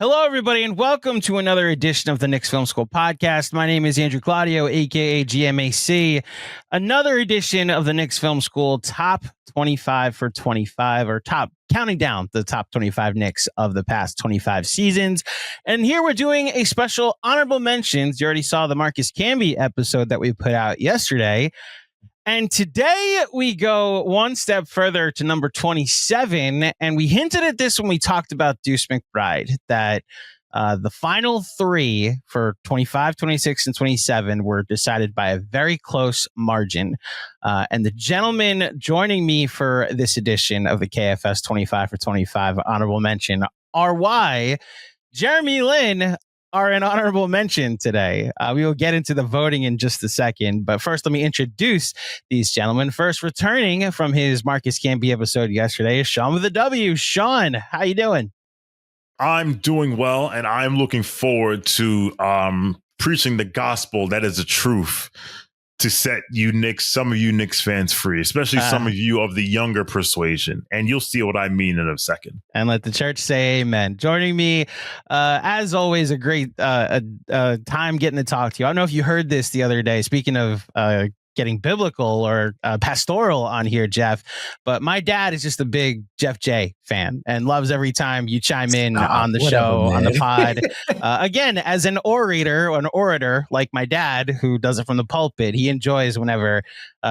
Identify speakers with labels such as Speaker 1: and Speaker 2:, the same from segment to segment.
Speaker 1: Hello, everybody, and welcome to another edition of the Knicks Film School Podcast. My name is Andrew Claudio, a.k.a. GMAC. Another edition of the Knicks Film School Top 25 for 25, or counting down the top 25 Knicks of the past 25 seasons. And here we're doing a special honorable mentions. You already saw the Marcus Camby episode that we put out yesterday. And today we go one step further to number 27. And we hinted at this when we talked about Deuce McBride, that the final three for 25, 26, and 27 were decided by a very close margin. And the gentlemen joining me for this edition of the KFS 25 for 25 honorable mention are why Jeremy Lin are an honorable mention today. We will get into the voting in just a second, but first let me introduce these gentlemen. First, returning from his Marcus Camby episode yesterday is Sean with a W. Sean, how you doing?
Speaker 2: I'm doing well, and I'm looking forward to preaching the gospel that is the truth to set you Knicks, some of you Knicks fans free, especially some of you of the younger persuasion. And you'll see what I mean in a second.
Speaker 1: And let the church say amen. Joining me, as always, a great time getting to talk to you. I don't know if you heard this the other day, speaking of getting biblical or pastoral on here, Jeff, but my dad is just a big Jeff J fan and loves every time you chime in on the show, man. On the pod. Again, as an orator or an orator like my dad, who does it from the pulpit, he enjoys whenever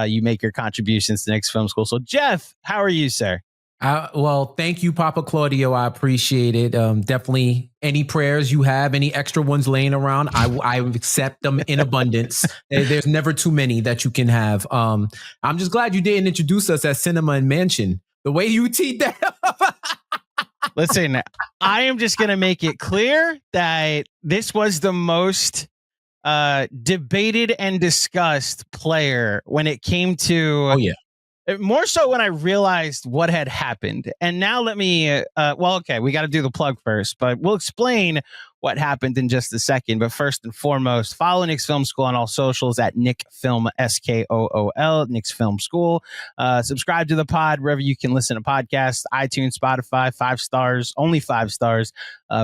Speaker 1: you make your contributions to Knicks Film School. So, Jeff, how are you, sir?
Speaker 3: Well, thank you, Papa Claudio. I appreciate it. Definitely any prayers you have, any extra ones laying around, I accept them in abundance. There's never too many that you can have. I'm just glad you didn't introduce us as Cinema and Mansion. The way you teed that up.
Speaker 1: Listen, I am just going to make it clear that this was the most debated and discussed player when it came to...
Speaker 3: Oh, yeah.
Speaker 1: More so when I realized what had happened. And now let me, okay, we got to do the plug first, but we'll explain what happened in just a second. But first and foremost, follow Knicks Film School on all socials at Nick Film, SKOOL, Knicks Film School. Subscribe to the pod wherever you can listen to podcasts, iTunes, Spotify, 5 stars, only 5 stars.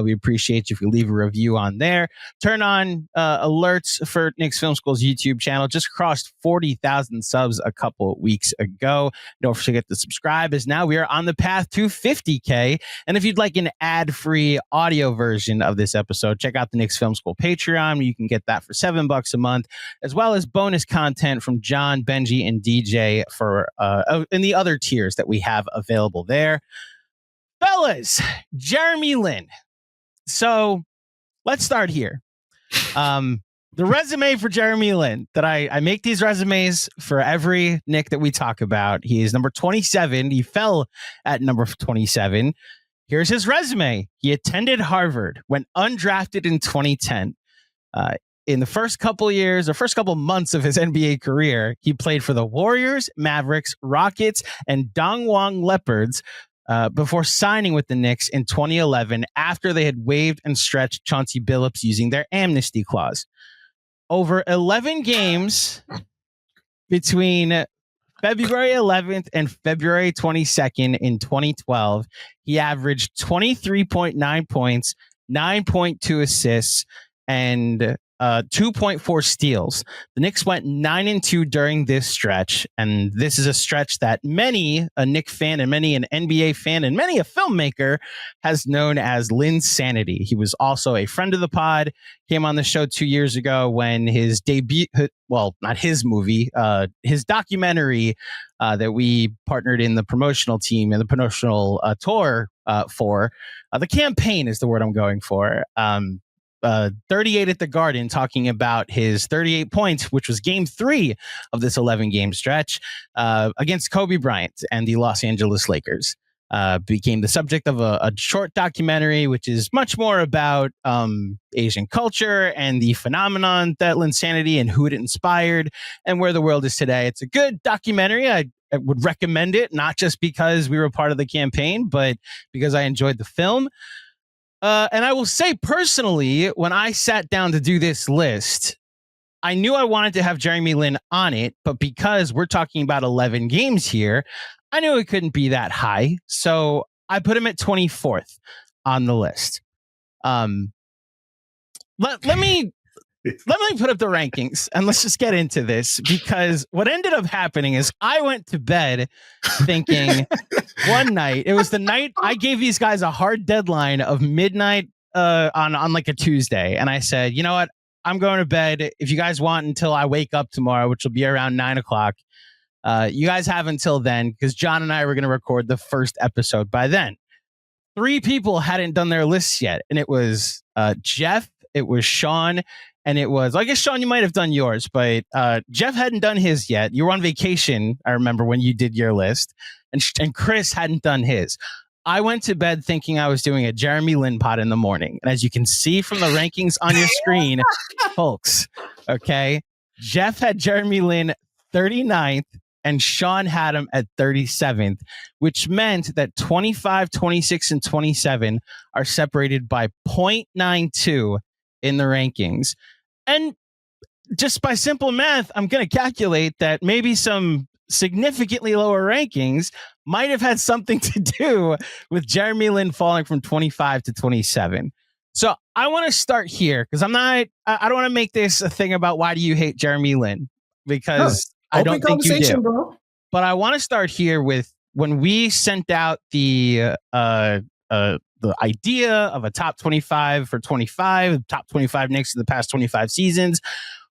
Speaker 1: We appreciate you if you leave a review on there. Turn on alerts for Knicks Film School's YouTube channel. Just crossed 40,000 subs a couple weeks ago. Don't forget to subscribe, as now we are on the path to 50K. And if you'd like an ad-free audio version of this episode, check out the Knicks Film School Patreon. You can get that for $7 a month, as well as bonus content from John, Benji, and DJ for in the other tiers that we have available there. Fellas, Jeremy Lin. So let's start here. The resume for Jeremy Lin, that I make these resumes for every Knick that we talk about. He is number 27. He fell at number 27. Here's his resume. He attended Harvard, went undrafted in 2010. In the first couple months of his NBA career, he played for the Warriors, Mavericks, Rockets, and Dongwon Leopards before signing with the Knicks in 2011 after they had waived and stretched Chauncey Billups using their amnesty clause. Over 11 games between February 11th and February 22nd in 2012, he averaged 23.9 points, 9.2 assists, and 2.4 steals. The Knicks went 9-2 during this stretch, and this is a stretch that many a Knicks fan and many an NBA fan and many a filmmaker has known as Linsanity. He was also a friend of the pod, came on the show 2 years ago when his debut, well, not his movie, his documentary that we partnered in the promotional team and the promotional tour for. The campaign is the word I'm going for. 38 at the Garden, talking about his 38 points, which was game 3 of this 11-game stretch against Kobe Bryant and the Los Angeles Lakers. Became the subject of a short documentary, which is much more about Asian culture and the phenomenon that Linsanity and who it inspired and where the world is today. It's a good documentary. I would recommend it, not just because we were part of the campaign, but because I enjoyed the film. And I will say personally, when I sat down to do this list, I knew I wanted to have Jeremy Lin on it, but because we're talking about 11 games here, I knew it couldn't be that high. So I put him at 24th on the list. Um, let me put up the rankings and let's just get into this, because what ended up happening is I went to bed thinking one night, it was the night I gave these guys a hard deadline of midnight on like a Tuesday. And I said, you know what? I'm going to bed. If you guys want until I wake up tomorrow, which will be around 9:00, you guys have until then, because John and I were going to record the first episode by then. 3 people hadn't done their lists yet. And it was Jeff, it was Sean, and it was, I guess, Sean, you might have done yours, but Jeff hadn't done his yet. You were on vacation, I remember, when you did your list. And Chris hadn't done his. I went to bed thinking I was doing a Jeremy Lin pod in the morning. And as you can see from the rankings on your screen, folks, okay, Jeff had Jeremy Lin 39th and Sean had him at 37th, which meant that 25, 26, and 27 are separated by 0.92 in the rankings. And just by simple math, I'm going to calculate that maybe some significantly lower rankings might have had something to do with Jeremy Lin falling from 25 to 27. So I want to start here, because I don't want to make this a thing about why do you hate Jeremy Lin, because I don't think you do. Bro. But I want to start here with when we sent out the idea of a top 25 for 25, top 25 Knicks in the past 25 seasons.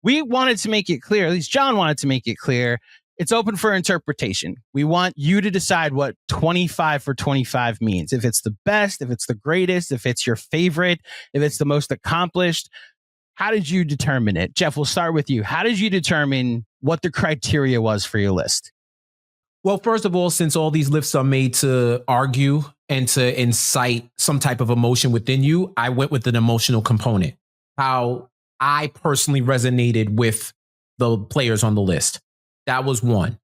Speaker 1: We wanted to make it clear, at least John wanted to make it clear, it's open for interpretation. We want you to decide what 25 for 25 means. If it's the best, if it's the greatest, if it's your favorite, if it's the most accomplished. How did you determine it? Jeff, we'll start with you. How did you determine what the criteria was for your list?
Speaker 3: Well, first of all, since all these lists are made to argue and to incite some type of emotion within you, I went with an emotional component. How I personally resonated with the players on the list. That was one.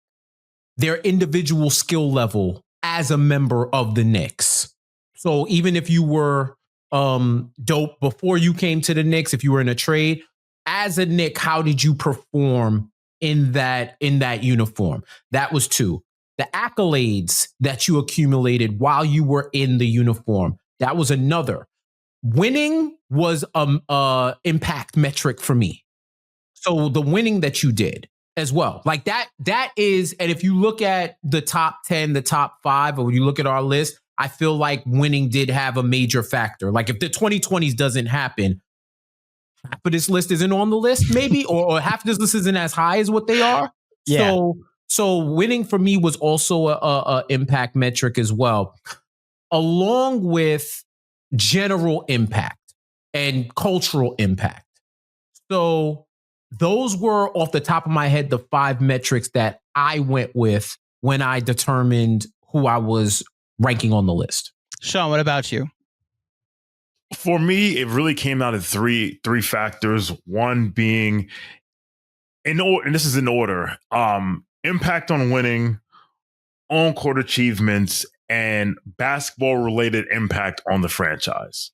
Speaker 3: Their individual skill level as a member of the Knicks. So even if you were dope before you came to the Knicks, if you were in a trade, as a Knick, how did you perform in that uniform? That was 2. The accolades that you accumulated while you were in the uniform. That was another. Winning was a impact metric for me. So the winning that you did as well, like that is, and if you look at the top 10, the top 5, or when you look at our list, I feel like winning did have a major factor. Like if the 2020s doesn't happen, half of this list isn't on the list, maybe, or half of this list isn't as high as what they are.
Speaker 1: Yeah.
Speaker 3: So winning for me was also a impact metric as well, along with general impact and cultural impact. So those were, off the top of my head, the 5 metrics that I went with when I determined who I was ranking on the list.
Speaker 1: Sean, what about you?
Speaker 2: For me, it really came down to three factors. One being, and this is in order, impact on winning, on-court achievements, and basketball-related impact on the franchise.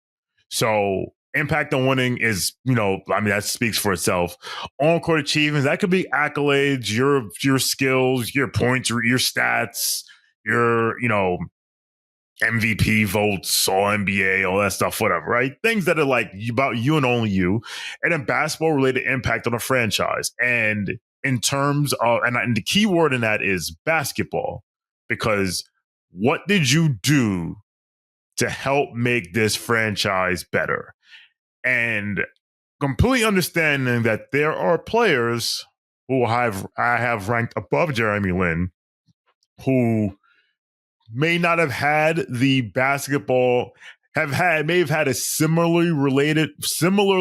Speaker 2: So impact on winning is, that speaks for itself. On-court achievements, that could be accolades, your skills, your points, your stats, your, MVP votes, all NBA, all that stuff, whatever, right? Things that are like about you and only you. And then basketball-related impact on a franchise. And in terms of, and the key word in that is basketball, because what did you do to help make this franchise better? And completely understanding that there are players who I have ranked above Jeremy Lin who may not have had the basketball, may have had a similar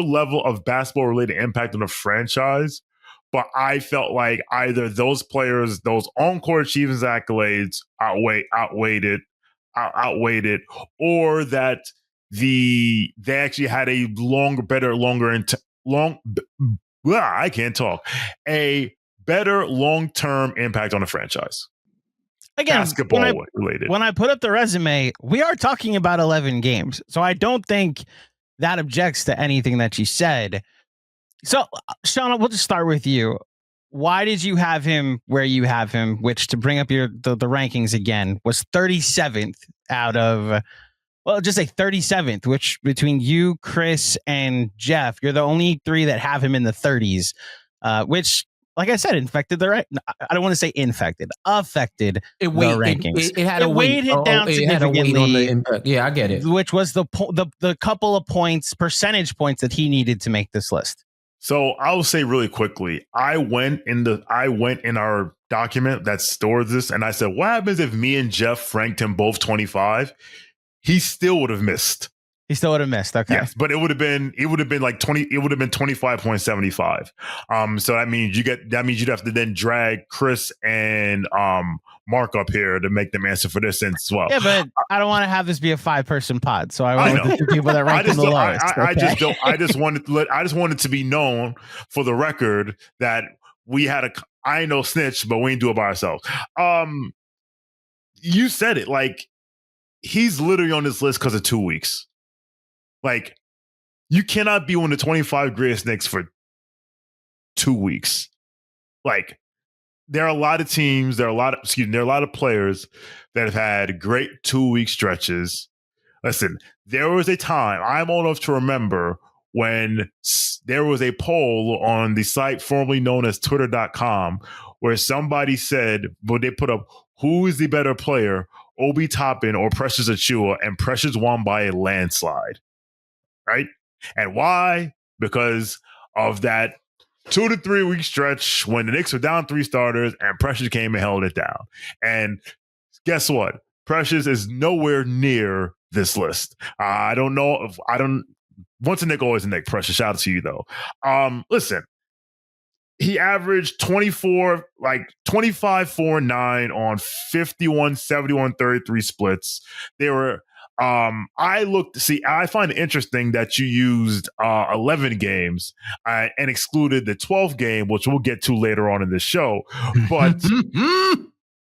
Speaker 2: level of basketball related impact on the franchise. But I felt like either those players, those on-court achievements accolades outweighed it, or that they actually had a better long-term impact on the franchise.
Speaker 1: Again,
Speaker 2: basketball related.
Speaker 1: When I put up the resume, we are talking about 11 games. So I don't think that objects to anything that you said. So, Sean, we'll just start with you. Why did you have him where you have him, which, to bring up the rankings again, was 37th out of Well, just say 37th, which between you, Chris, and Jeff, you're the only three that have him in the 30s, which, like I said, infected the right. I don't want to say infected, affected the rankings.
Speaker 3: It had a weight.
Speaker 1: Weighed it down significantly.
Speaker 3: Yeah, I get it.
Speaker 1: Which was the couple of points, percentage points that he needed to make this list.
Speaker 2: So I'll say really quickly, I went in our document that stores this, and I said, what happens if me and Jeff ranked him both 25? He still would have missed.
Speaker 1: He still would have missed. Okay.
Speaker 2: Yes, but it would have been like 20. It would have been 25.75. So that means you'd have to then drag Chris and Mark up here to make them answer for this as well.
Speaker 1: Yeah, but I don't want to have this be a 5-person pod, so I want the two people that rank him the lowest.
Speaker 2: I just wanted to be known for the record that we had I ain't no snitch, but we ain't do it by ourselves. You said it, like, he's literally on this list because of 2 weeks. Like, you cannot be one of the 25 greatest Knicks for 2 weeks. Like, there are a lot of teams, there are a lot of players that have had great 2-week stretches. Listen, there was a time, I'm old enough to remember, when there was a poll on the site formerly known as Twitter.com where somebody said, well, they put up, who is the better player, Obi Toppin or Precious Achiuwa, and Precious won by a landslide, right? And why? Because of that 2 to 3 week stretch when the Knicks were down 3 starters and Precious came and held it down. And guess what? Precious is nowhere near this list. Once a Knick, always a Knick. Precious, shout out to you though. Listen, he averaged 25, 4, 9 on 51, 71, 33 splits. They were, I find it interesting that you used 11 games and excluded the 12th game, which we'll get to later on in the show. But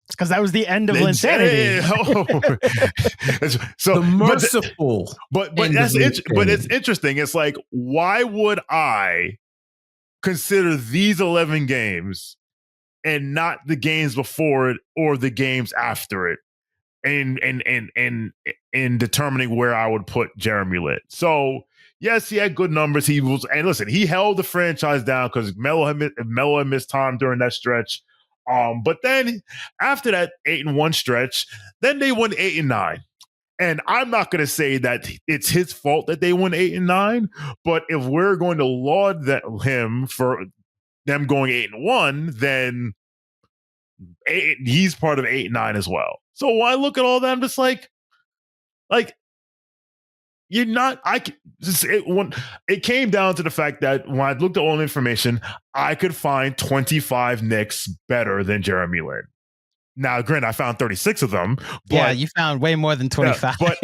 Speaker 1: it's because that was the end of Linsanity.
Speaker 3: So the merciful.
Speaker 2: But it's interesting. It's like, why would I consider these 11 games and not the games before it or the games after it in determining where I would put Jeremy Lin? So yes, he had good numbers. He held the franchise down because Melo had missed time during that stretch. But then after that 8-1 stretch, then they won 8-9. And I'm not going to say that it's his fault that they won 8-9, but if we're going to laud him for them going 8-1, then he's part of 8-9 as well. So when I look at all that, I'm just like you're not. It came down to the fact that when I looked at all the information, I could find 25 Knicks better than Jeremy Lin. Now, granted, I found 36 of them. But,
Speaker 1: yeah, you found way more than 25.
Speaker 2: But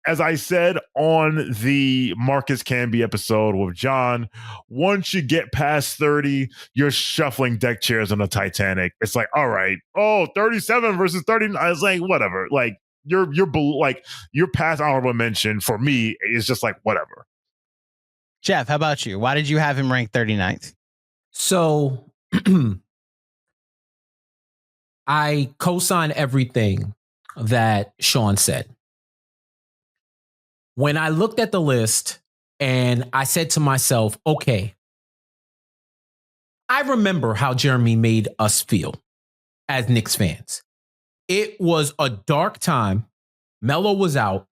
Speaker 2: as I said on the Marcus Camby episode with John, once you get past 30, you're shuffling deck chairs on the Titanic. It's like, all right, 37 versus 39. I was like, whatever. Like you're past honorable mention for me is just like whatever.
Speaker 1: Jeff, how about you? Why did you have him ranked 39th?
Speaker 3: So I co-sign everything that Sean said. When I looked at the list and I said to myself, okay, I remember how Jeremy made us feel as Knicks fans. It was a dark time. Melo was out.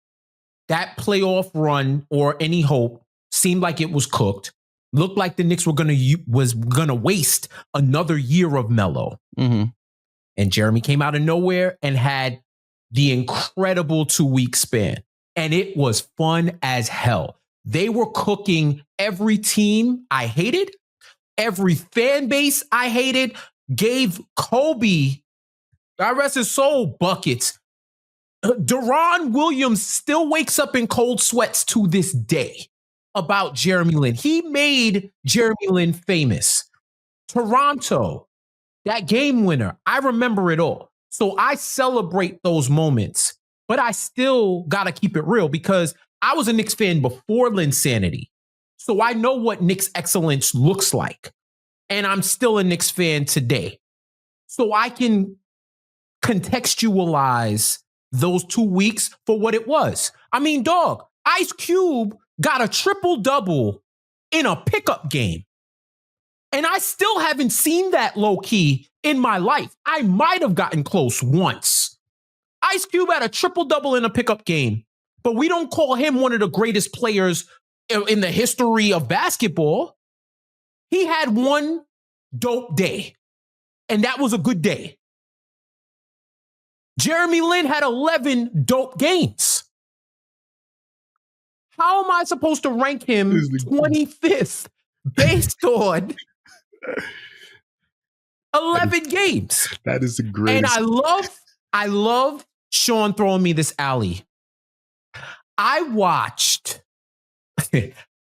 Speaker 3: That playoff run or any hope seemed like it was cooked. Looked like the Knicks were gonna waste another year of Melo.
Speaker 1: Mm-hmm.
Speaker 3: And Jeremy came out of nowhere and had the incredible 2-week span. And it was fun as hell. They were cooking every team I hated, every fan base I hated, gave Kobe, God rest his soul, buckets. Deron Williams still wakes up in cold sweats to this day about Jeremy Lin. He made Jeremy Lin famous. Toronto, that game winner, I remember it all. So I celebrate those moments, but I still got to keep it real because I was a Knicks fan before Linsanity. So I know what Knicks excellence looks like. And I'm still a Knicks fan today. So I can contextualize those 2 weeks for what it was. I mean, dog, Ice Cube got a triple-double in a pickup game. And I still haven't seen that low-key in my life. I might have gotten close once. Ice Cube had a triple-double in a pickup game, but we don't call him one of the greatest players in the history of basketball. He had one dope day, and that was a good day. Jeremy Lin had 11 dope games. How am I supposed to rank him 25th based on 11 games?
Speaker 2: That is the greatest.
Speaker 3: And I love Sean throwing me this alley. I watched.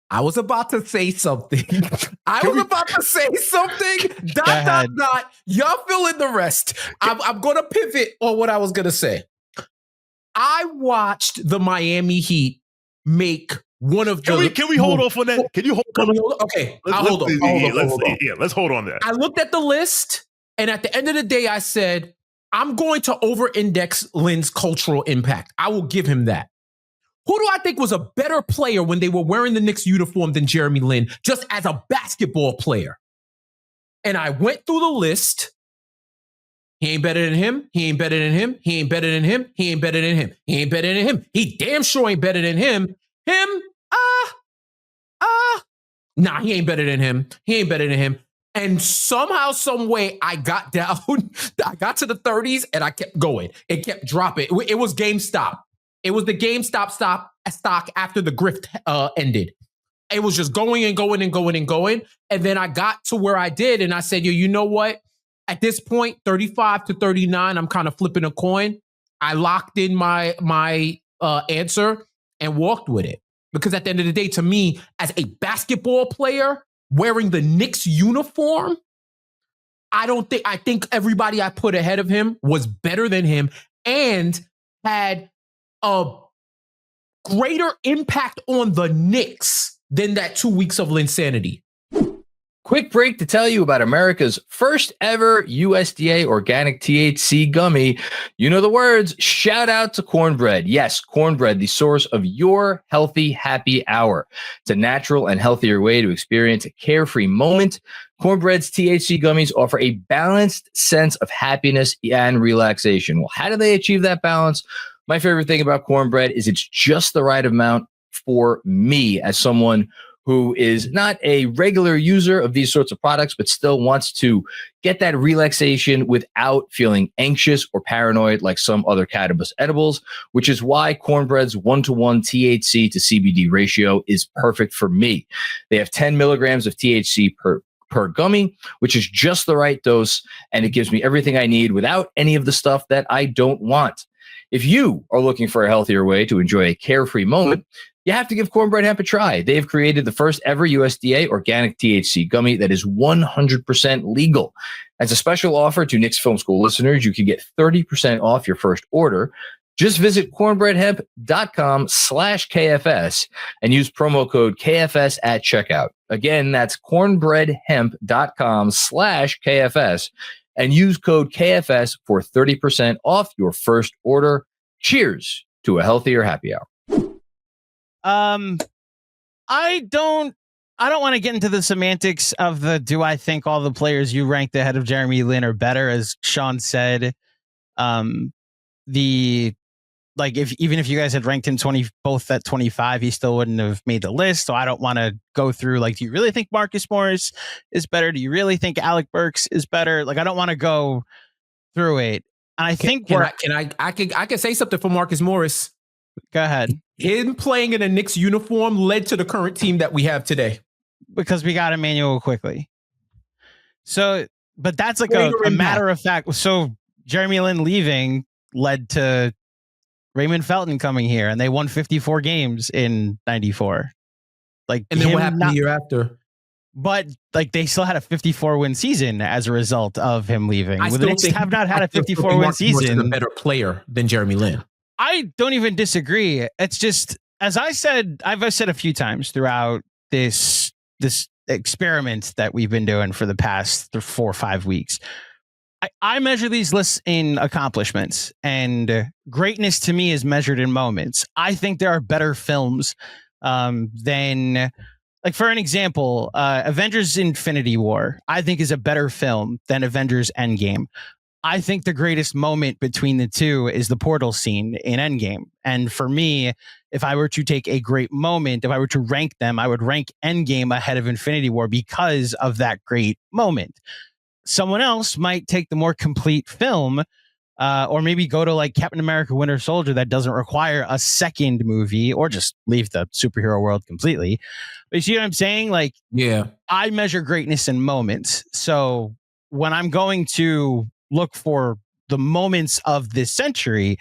Speaker 3: I was about to say something. Dot. Y'all fill in the rest. I'm going to pivot on what I was going to say. I watched the Miami Heat make one of the...
Speaker 2: Can we hold off on that? Can you hold on?
Speaker 3: Okay, I'll hold on.
Speaker 2: Let's hold on that.
Speaker 3: I looked at the list, and at the end of the day, I said, I'm going to over-index Lin's cultural impact. I will give him that. Who do I think was a better player when they were wearing the Knicks uniform than Jeremy Lin, just as a basketball player? And I went through the list. He ain't better than him. He ain't better than him. He ain't better than him. He ain't better than him. He ain't better than him. He damn sure ain't better than him. Nah, he ain't better than him. He ain't better than him. And somehow, some way, I got down. I got to the 30s and I kept going. It kept dropping. It was GameStop. It was the GameStop stock after the grift ended. It was just going and going and going and going. And then I got to where I did, and I said, you know what? At this point, 35 to 39, I'm kind of flipping a coin. I locked in my answer and walked with it. Because at the end of the day, to me, as a basketball player wearing the Knicks uniform, I think everybody I put ahead of him was better than him and had a greater impact on the Knicks than that 2 weeks of Linsanity.
Speaker 4: Quick break to tell you about America's first ever USDA organic THC gummy. You know the words. Shout out to Cornbread. Yes, Cornbread, the source of your healthy, happy hour. It's a natural and healthier way to experience a carefree moment. Cornbread's THC gummies offer a balanced sense of happiness and relaxation. Well, how do they achieve that balance? My favorite thing about Cornbread is it's just the right amount for me as someone who is not a regular user of these sorts of products, but still wants to get that relaxation without feeling anxious or paranoid like some other cannabis edibles, which is why Cornbread's 1-to-1 THC to CBD ratio is perfect for me. They have 10 milligrams of THC per gummy, which is just the right dose, and it gives me everything I need without any of the stuff that I don't want. If you are looking for a healthier way to enjoy a carefree moment, you have to give Cornbread Hemp a try. They've created the first ever USDA organic THC gummy that is 100% legal. As a special offer to Knicks Film School listeners, you can get 30% off your first order. Just visit cornbreadhemp.com/KFS and use promo code KFS at checkout. Again, that's cornbreadhemp.com/KFS and use code KFS for 30% off your first order. Cheers to a healthier happy hour.
Speaker 1: I don't want to get into the semantics of do I think all the players you ranked ahead of Jeremy Lin are better, as Sean said. Even if you guys had ranked him both at 25, he still wouldn't have made the list. So I don't want to go through do you really think Marcus Morris is better? Do you really think Alec Burks is better? I don't want to go through it. And I think
Speaker 3: I can say something for Marcus Morris.
Speaker 1: Go ahead.
Speaker 3: Him playing in a Knicks uniform led to the current team that we have today.
Speaker 1: Because we got Emmanuel quickly. So, but that's a matter of fact. So Jeremy Lin leaving led to Raymond Felton coming here, and they won 54 games in 94.
Speaker 3: And then what happened the year after?
Speaker 1: But they still had a 54-win season as a result of him leaving. The Knicks have not had a 54-win season.
Speaker 3: A better player than Jeremy Lin.
Speaker 1: I don't even disagree. It's just, as I've said a few times throughout this experiment that we've been doing for the past 4 or 5 weeks. I measure these lists in accomplishments, and greatness to me is measured in moments. I think there are better films than, like, for an example, Avengers Infinity War, I think is a better film than Avengers Endgame. I think the greatest moment between the two is the portal scene in Endgame. And for me, if I were to take a great moment, if I were to rank them, I would rank Endgame ahead of Infinity War because of that great moment. Someone else might take the more complete film, or maybe go to like Captain America Winter Soldier that doesn't require a second movie, or just leave the superhero world completely. But you see what I'm saying? Like,
Speaker 3: Yeah.
Speaker 1: I measure greatness in moments. So when I'm going to look for the moments of this century,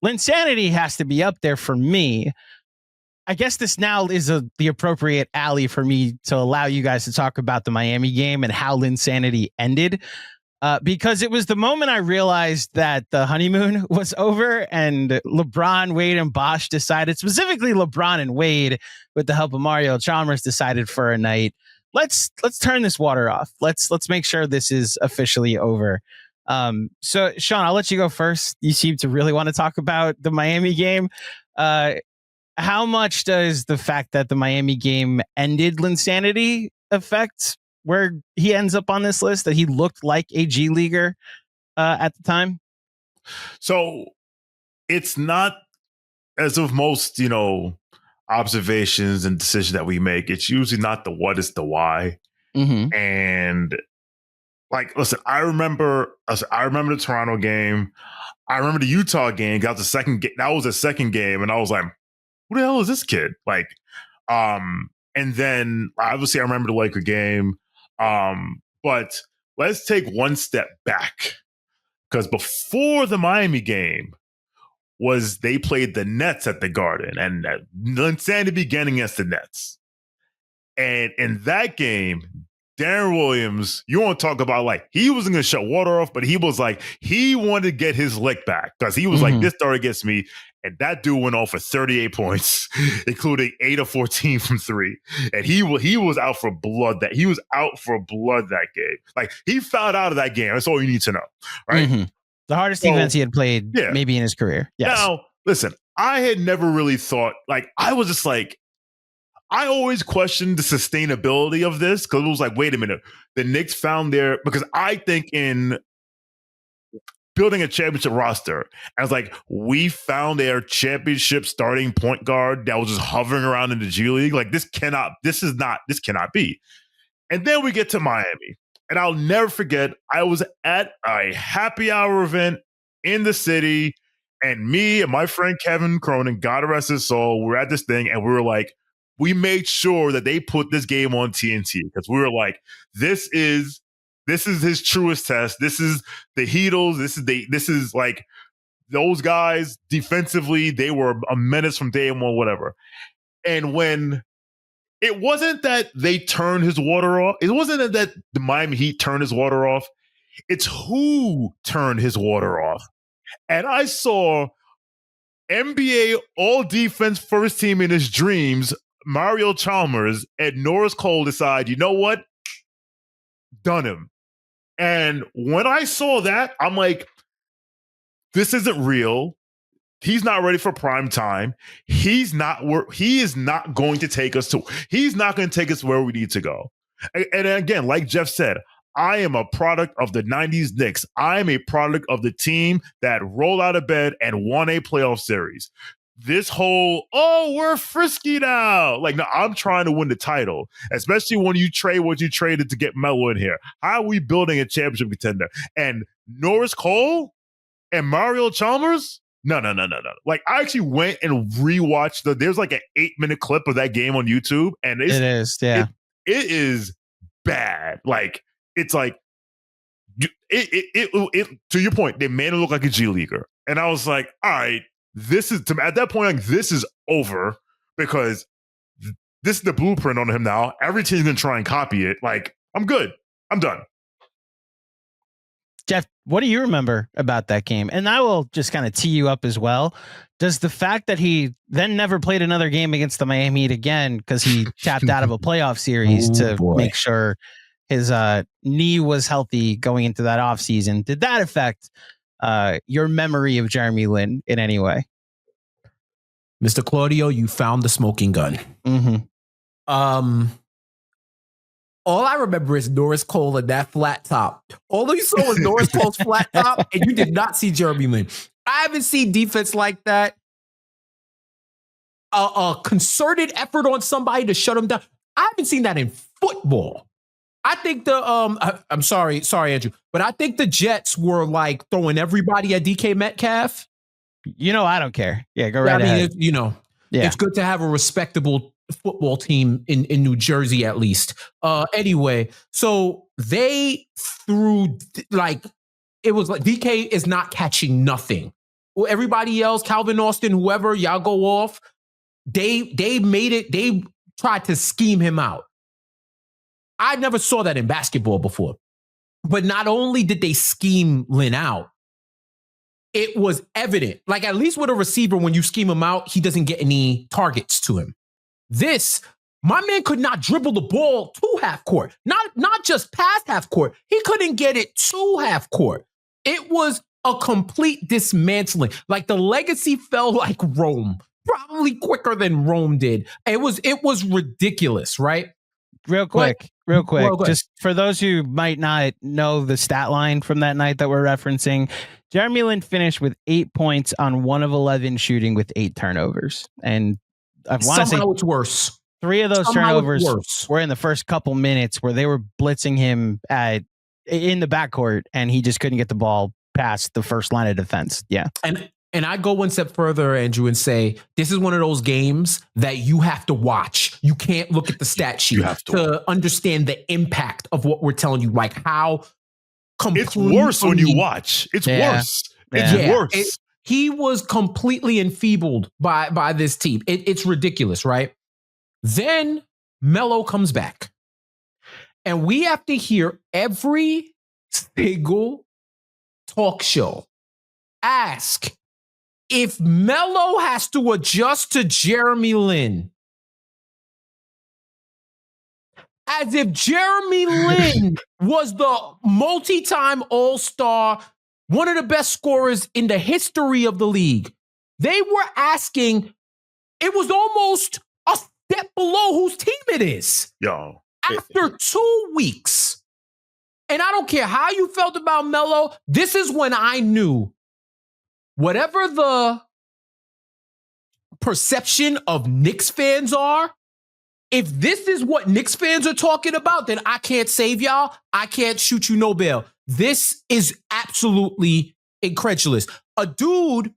Speaker 1: Linsanity has to be up there for me. I guess this now is the appropriate alley for me to allow you guys to talk about the Miami game and how Linsanity ended. Because it was the moment I realized that the honeymoon was over, and LeBron, Wade, and Bosh decided, specifically LeBron and Wade, with the help of Mario Chalmers, decided for a night, let's turn this water off. Let's make sure this is officially over. So Sean, I'll let you go first. You seem to really want to talk about the Miami game. How much does the fact that the Miami game ended Linsanity affect where he ends up on this list, that he looked like a G leaguer at the time?
Speaker 2: So it's not, as of most, observations and decisions that we make, it's usually not the what, it's the why.
Speaker 1: Mm-hmm.
Speaker 2: And like, listen, I remember the Toronto game. I remember the Utah game. That was the second game. And I was like, who the hell is this kid? Like, and then obviously I remember the Laker game. But let's take one step back, because before the Miami game they played the Nets at the Garden, and Linsanity began against the Nets. And in that game, Darren Williams, you want to talk about, like, he wasn't going to shut water off, but he was like, he wanted to get his lick back, because he was like, this started against me. And that dude went off for 38 points, including 8 of 14 from three. And he was out for blood. That game. Like, he fouled out of that game. That's all you need to know, right?
Speaker 1: Mm-hmm. The hardest defense he had played, maybe in his career. Yes.
Speaker 2: Now, listen, I had never really thought, like, I was just like, I always questioned the sustainability of this, because it was like, wait a minute, the Knicks found because I think in building a championship roster, I was like, we found their championship starting point guard that was just hovering around in the G League. Like, this cannot be. And then we get to Miami, and I'll never forget, I was at a happy hour event in the city, and me and my friend Kevin Cronin, God rest his soul, we were at this thing, and we were like, we made sure that they put this game on TNT, because we were like, this is his truest test. This is the Heatles. This is like, those guys defensively, they were a menace from day one, whatever. And when it wasn't that they turned his water off, it wasn't that the Miami Heat turned his water off, it's who turned his water off. And I saw NBA all defense first team in his dreams, Mario Chalmers and Norris Cole, decide, you know what? Done him. And when I saw that, I'm like, this isn't real. He's not ready for prime time. He is not going to take us where we need to go. And again, like Jeff said, I am a product of the 90s Knicks. I am a product of the team that rolled out of bed and won a playoff series. This whole, we're frisky now. Like, no, I'm trying to win the title, especially when you trade what you traded to get Melo in here. How are we building a championship contender? And Norris Cole and Mario Chalmers? No. Like, I actually went and rewatched there's like an 8-minute clip of that game on YouTube. And it is bad. Like, it's like, it to your point, they made him look like a G leaguer. And I was like, all right, at that point, like, this is over, because this is the blueprint on him now. Every team's gonna try and copy it. Like, I'm good. I'm done.
Speaker 1: Jeff, what do you remember about that game? And I will just kind of tee you up as well. Does the fact that he then never played another game against the Miami Heat again, because he tapped out of a playoff series make sure his knee was healthy going into that offseason. Did that affect your memory of Jeremy Lin in any way?
Speaker 3: Mr. Claudio, you found the smoking gun.
Speaker 1: Mm-hmm.
Speaker 3: All I remember is Norris Cole and that flat top. All you saw was Norris Cole's flat top, and you did not see Jeremy Lin. I haven't seen defense like that. A concerted effort on somebody to shut him down. I haven't seen that in football. I think I'm sorry, Andrew, but I think the Jets were like throwing everybody at DK Metcalf.
Speaker 1: I don't care. Yeah, go right ahead.
Speaker 3: It's good to have a respectable football team in New Jersey, at least. Anyway, so they threw it was like DK is not catching nothing. Well, everybody else, Calvin Austin, whoever, y'all go off. They made it. They tried to scheme him out. I never saw that in basketball before. But not only did they scheme Lin out, it was evident. Like, at least with a receiver, when you scheme him out, he doesn't get any targets to him. My man could not dribble the ball to half court. Not just past half court. He couldn't get it to half court. It was a complete dismantling. Like, the legacy fell like Rome. Probably quicker than Rome did. It was ridiculous, right?
Speaker 1: Real quick. Just for those who might not know the stat line from that night that we're referencing, Jeremy Lin finished with 8 points on 1 of 11 shooting with 8 turnovers. And I want to say
Speaker 3: it's worse.
Speaker 1: 3 of those turnovers were in the first couple minutes where they were blitzing him in the backcourt, and he just couldn't get the ball past the first line of defense. Yeah.
Speaker 3: And I go one step further, Andrew, and say, this is one of those games that you have to watch. You can't look at the stat sheet to understand the impact of what we're telling you. Like, how
Speaker 2: it's worse when you watch. It's worse. It's worse.
Speaker 3: He was completely enfeebled by this team. It's ridiculous, right? Then Melo comes back. And we have to hear every single talk show ask if Melo has to adjust to Jeremy Lin. As if Jeremy Lin was the multi-time all-star, one of the best scorers in the history of the league. They were asking, it was almost a step below whose team it is.
Speaker 2: Yo.
Speaker 3: After 2 weeks. And I don't care how you felt about Melo, this is when I knew whatever the perception of Knicks fans are, if this is what Knicks fans are talking about, then I can't save y'all. I can't shoot you no bail. This is absolutely incredulous. A dude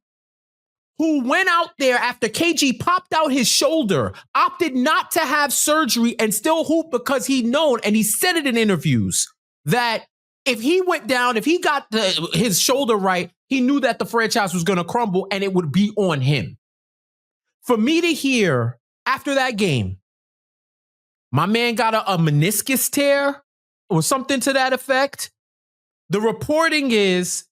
Speaker 3: who went out there after KG popped out his shoulder, opted not to have surgery and still hoop because he known, and he said it in interviews, that if he went down, if he got his shoulder right, he knew that the franchise was going to crumble and it would be on him. For me to hear after that game, my man got a meniscus tear or something to that effect. The reporting is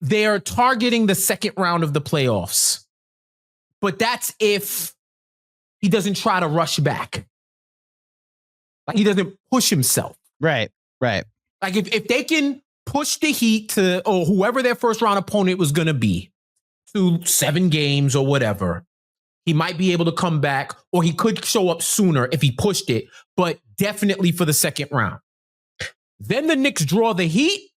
Speaker 3: they are targeting the second round of the playoffs. But that's if he doesn't try to rush back. Like, he doesn't push himself.
Speaker 1: Right.
Speaker 3: Like, if they can push the Heat to, or whoever their first round opponent was going to be, to 7 games or whatever, he might be able to come back, or he could show up sooner if he pushed it, but definitely for the second round. Then the Knicks draw the Heat,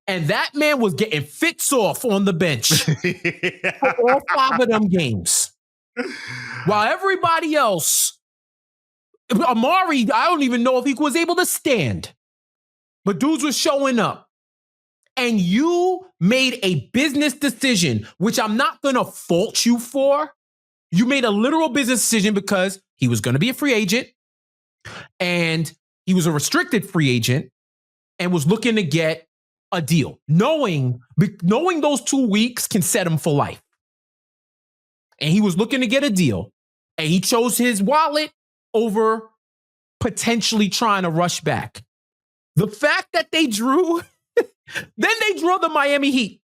Speaker 3: and that man was getting fits off on the bench for all 5 of them games. While everybody else, Amari, I don't even know if he was able to stand, but dudes were showing up. And you made a business decision, which I'm not going to fault you for. You made a literal business decision because he was going to be a free agent, and he was a restricted free agent and was looking to get a deal, knowing those 2 weeks can set him for life. And he was looking to get a deal, and he chose his wallet over potentially trying to rush back. The fact that they drew, then they drew the Miami Heat.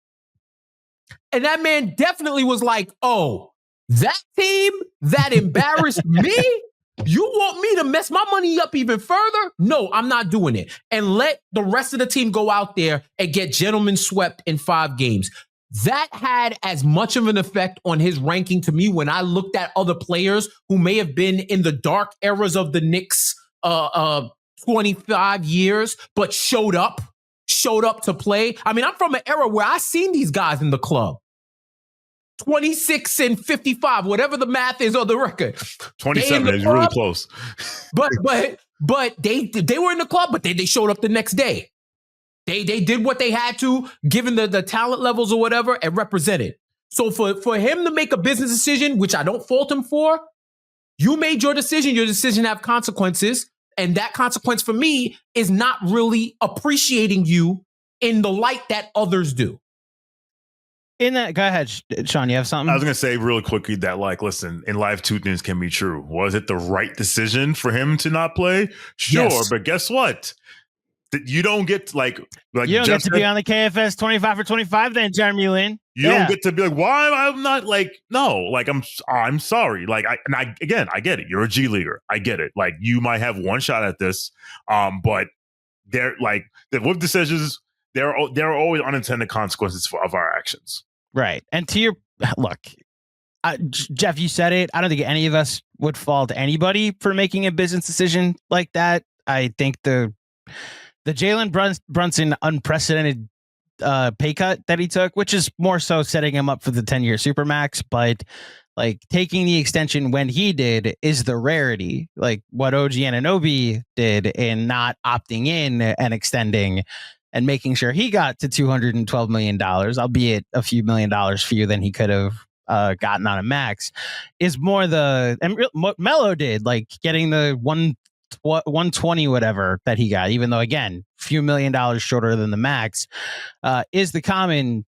Speaker 3: And that man definitely was like, oh, that team that embarrassed me, You want me to mess my money up even further? No, I'm not doing it. And let the rest of the team go out there and get gentlemen swept in 5 games. That had as much of an effect on his ranking to me when I looked at other players who may have been in the dark eras of the Knicks 25 years, but showed up to play. I mean, I'm from an era where I seen these guys in the club. 26 and 55, whatever the math is on the record.
Speaker 2: 27 is really close.
Speaker 3: But they were in the club, but they showed up the next day. They did what they had to, given the talent levels or whatever, and represented. So for him to make a business decision, which I don't fault him for, you made your decision. Your decision have consequences. And that consequence for me is not really appreciating you in the light that others do.
Speaker 1: Go ahead, Sean, you have something?
Speaker 2: I was going to say really quickly that, like, listen, in life, 2 things can be true. Was it the right decision for him to not play? Sure. Yes. But guess what? You don't get like
Speaker 1: you don't get to be on the KFS 25 for 25 then, Jeremy Lin.
Speaker 2: You don't get to be like, why I'm not like, no, like I'm sorry. Like I get it. You're a G leaguer. I get it. Like you might have one shot at this. But they're like with decisions, there are always unintended consequences of our actions.
Speaker 1: Right. And to your look, Jeff, you said it. I don't think any of us would fault anybody for making a business decision like that. I think the Jalen Brunson unprecedented pay cut that he took, which is more so setting him up for the 10-year Supermax, but like taking the extension when he did is the rarity. Like what OG Anunoby did in not opting in and extending and making sure he got to $212 million, albeit a few $1 million fewer than he could have gotten on a max, is more and what Melo did, like getting the 120 whatever that he got, even though again few $1 million shorter than the max, is the common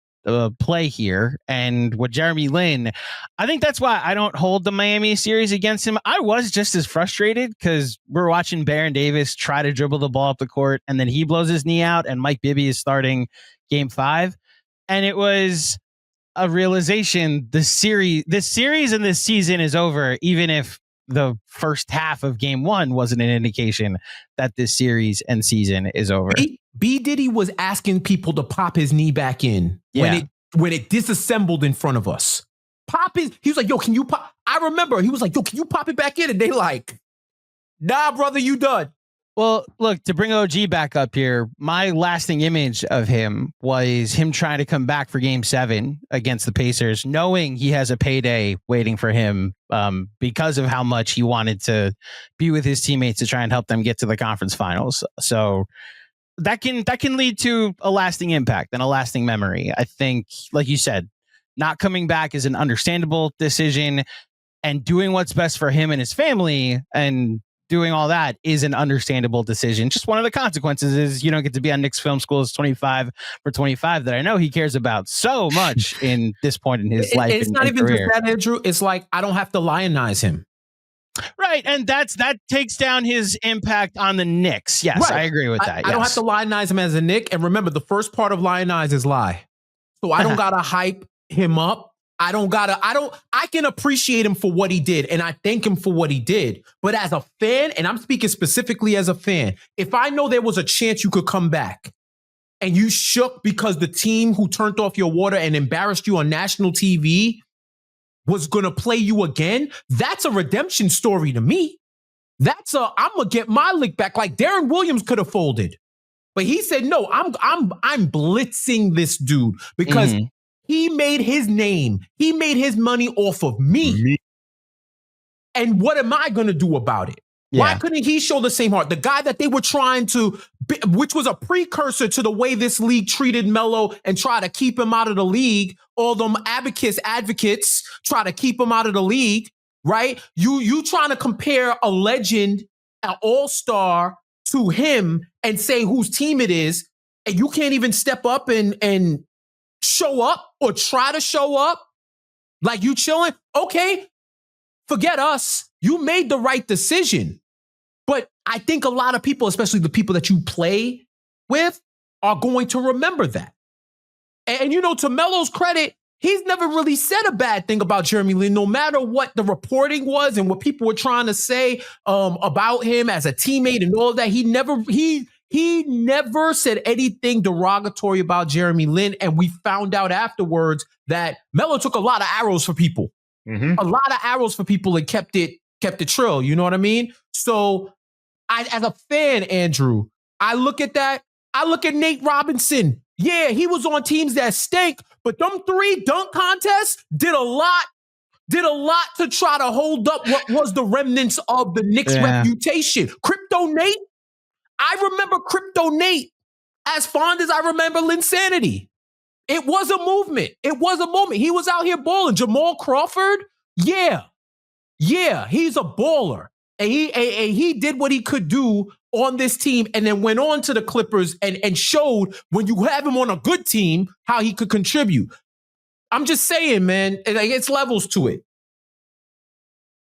Speaker 1: play here. And with Jeremy Lin, I think that's why I don't hold the Miami series against him. I was just as frustrated because we're watching Baron Davis try to dribble the ball up the court and then he blows his knee out and Mike Bibby is starting game 5, and it was a realization this series and this season is over, even if the first half of game 1 wasn't an indication that this series and season is over.
Speaker 3: B Diddy was asking people to pop his knee back in when it disassembled in front of us. He was like, yo, can you pop? I remember he was like, yo, can you pop it back in? And they like, nah, brother, you done.
Speaker 1: Well, look, to bring OG back up here, my lasting image of him was him trying to come back for game 7 against the Pacers, knowing he has a payday waiting for him because of how much he wanted to be with his teammates to try and help them get to the conference finals. So that can lead to a lasting impact and a lasting memory. I think, like you said, not coming back is an understandable decision, and doing what's best for him and his family and doing all that is an understandable decision. Just one of the consequences is you don't get to be on Knicks Film School's 25 for 25 that I know he cares about so much in this point in his life.
Speaker 3: It's not even
Speaker 1: career.
Speaker 3: Just that, Andrew. It's like, I don't have to lionize him.
Speaker 1: Right. And that takes down his impact on the Knicks. Yes, right. I agree with that.
Speaker 3: I don't have to lionize him as a Knick. And remember, the first part of lionize is lie. So I don't got to hype him up. I can appreciate him for what he did, and I thank him for what he did. But as a fan, and I'm speaking specifically as a fan, if I know there was a chance you could come back and you shook because the team who turned off your water and embarrassed you on national TV was going to play you again, that's a redemption story to me. I'm going to get my lick back. Like Darren Williams could have folded, but he said, no, I'm blitzing this dude because he made his name. He made his money off of me. And what am I going to do about it? Yeah. Why couldn't he show the same heart? The guy that they were trying to, which was a precursor to the way this league treated Melo and try to keep him out of the league. All them advocates try to keep him out of the league, right? You trying to compare a legend, an all-star to him and say whose team it is, and you can't even step up and show up or try to show up like you chilling. Okay, forget us. You made the right decision. But I think a lot of people, especially the people that you play with, are going to remember that. And you know, to Melo's credit, he's never really said a bad thing about Jeremy Lin, no matter what the reporting was and what people were trying to say about him as a teammate and all of that. He never said anything derogatory about Jeremy Lin. And we found out afterwards that Melo took a lot of arrows for people. A lot of arrows for people and kept it trill. You know what I mean? So as a fan, Andrew, I look at that. I look at Nate Robinson. Yeah, he was on teams that stink, but them 3 dunk contests did a lot to try to hold up what was the remnants of the Knicks reputation. Crypto Nate, I remember Crypto Nate as fond as I remember Linsanity. It was a movement. It was a moment. He was out here balling. Jamal Crawford, yeah, he's a baller. And he did what he could do on this team and then went on to the Clippers and showed when you have him on a good team how he could contribute. I'm just saying, man, it's levels to it.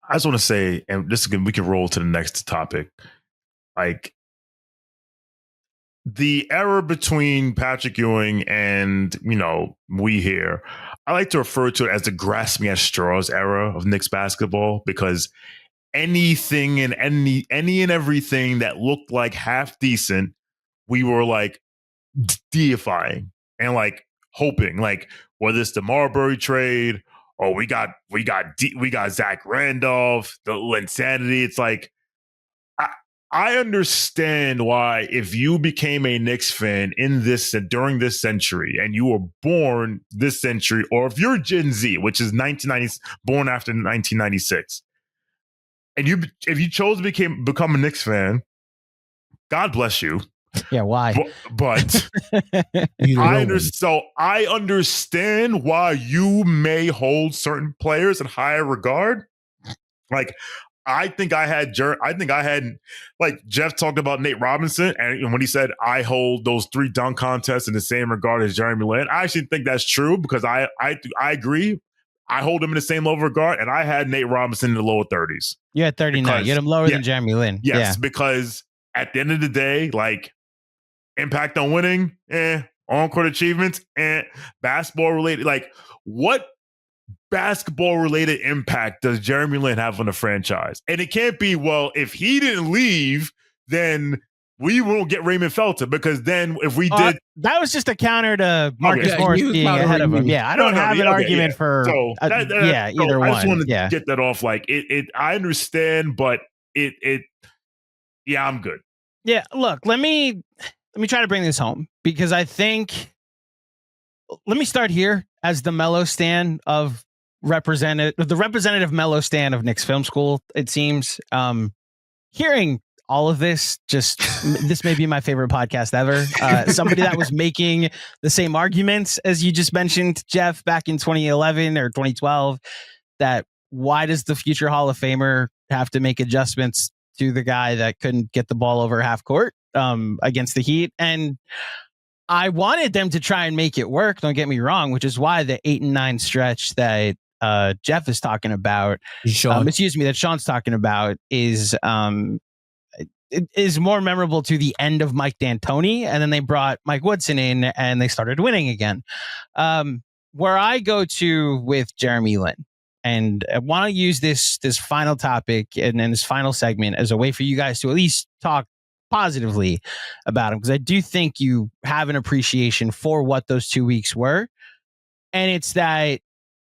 Speaker 2: I just want to say, and this again, we can roll to the next topic. Like, the era between Patrick Ewing and, we here, I like to refer to it as the grasping at straws era of Knicks basketball, because anything and any and everything that looked like half decent, we were like deifying and like hoping, like, whether it's the Marbury trade or we got Zach Randolph, the Linsanity. It's like, I understand why, if you became a Knicks fan during this century and you were born this century, or if you're Gen Z, which is born after 1996, and if you chose to become a Knicks fan, God bless you.
Speaker 1: Yeah, why?
Speaker 2: But I understand why you may hold certain players in higher regard. Like, I think I had, like Jeff talked about Nate Robinson, and when he said I hold those 3 dunk contests in the same regard as Jeremy Lin, I actually think that's true, because I agree. I hold him in the same level of regard, and I had Nate Robinson in the lower 30s.
Speaker 1: You had 39. You had him lower than Jeremy Lin.
Speaker 2: Yes, because at the end of the day, like, impact on winning, on-court achievements, basketball related, like, what basketball related impact does Jeremy Lin have on the franchise? And it can't be, well, if he didn't leave, then we won't get Raymond Felton, because then if we did,
Speaker 1: that was just a counter to Marcus Morris being ahead of him. Yeah, I don't have an argument for either one.
Speaker 2: I just want to get that off. Like, I understand, but I'm good.
Speaker 1: Yeah, look, let me try to bring this home, because I think, let me start here as the Melo stan of the representative Melo stan of Knicks Film School. It seems, hearing all of this, this may be my favorite podcast ever. Somebody that was making the same arguments as you just mentioned, Jeff, back in 2011 or 2012, that why does the future Hall of Famer have to make adjustments to the guy that couldn't get the ball over half court against the Heat? And I wanted them to try and make it work, don't get me wrong, which is why the 8 and 9 stretch that Jeff is talking about, that Sean's talking about, is more memorable to the end of Mike D'Antoni, and then they brought Mike Woodson in and they started winning again. Where I go to with Jeremy Lin, and I want to use this final topic and then this final segment as a way for you guys to at least talk positively about him, because I do think you have an appreciation for what those 2 weeks were. And it's that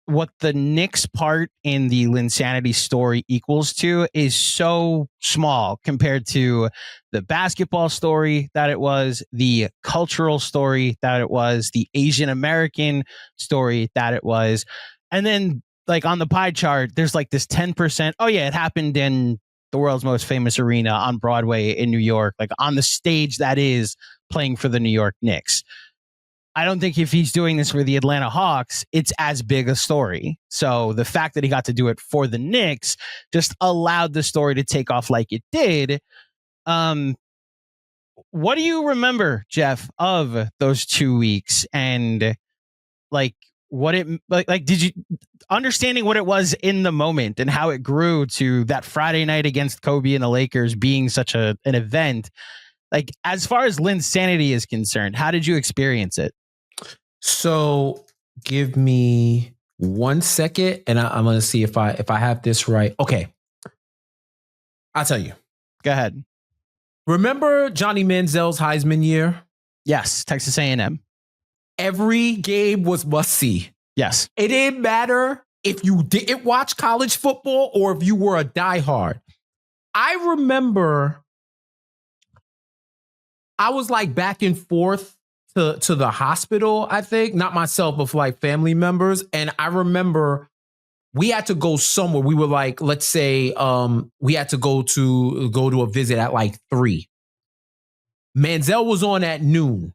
Speaker 1: what the Knicks part in the Linsanity story equals to is so small compared to the basketball story that it was, the cultural story that it was, the Asian American story that it was. And then, like, on the pie chart, there's like this 10%. Oh yeah, it happened in the world's most famous arena on Broadway in New York, like on the stage that is playing for the New York Knicks. I don't think if he's doing this for the Atlanta Hawks, it's as big a story. So the fact that he got to do it for the Knicks just allowed the story to take off like it did. What do you remember, Jeff, of those 2 weeks? And like, what it like did you understanding what it was in the moment and how it grew to that Friday night against Kobe and the Lakers being such an event? Like, as far as Linsanity is concerned, how did you experience it?
Speaker 3: So Give me 1 second, and I'm going to see if I have this right. Okay. I'll tell you.
Speaker 1: Go ahead.
Speaker 3: Remember Johnny Manziel's Heisman year?
Speaker 1: Yes, Texas A&M.
Speaker 3: Every game was must see.
Speaker 1: Yes.
Speaker 3: It didn't matter if you didn't watch college football or if you were a diehard. I remember I was like back and forth to the hospital, I think. Not myself, but for like family members. And I remember we had to go somewhere. We were like, let's say we had to go to a visit at like 3. Manziel was on at noon.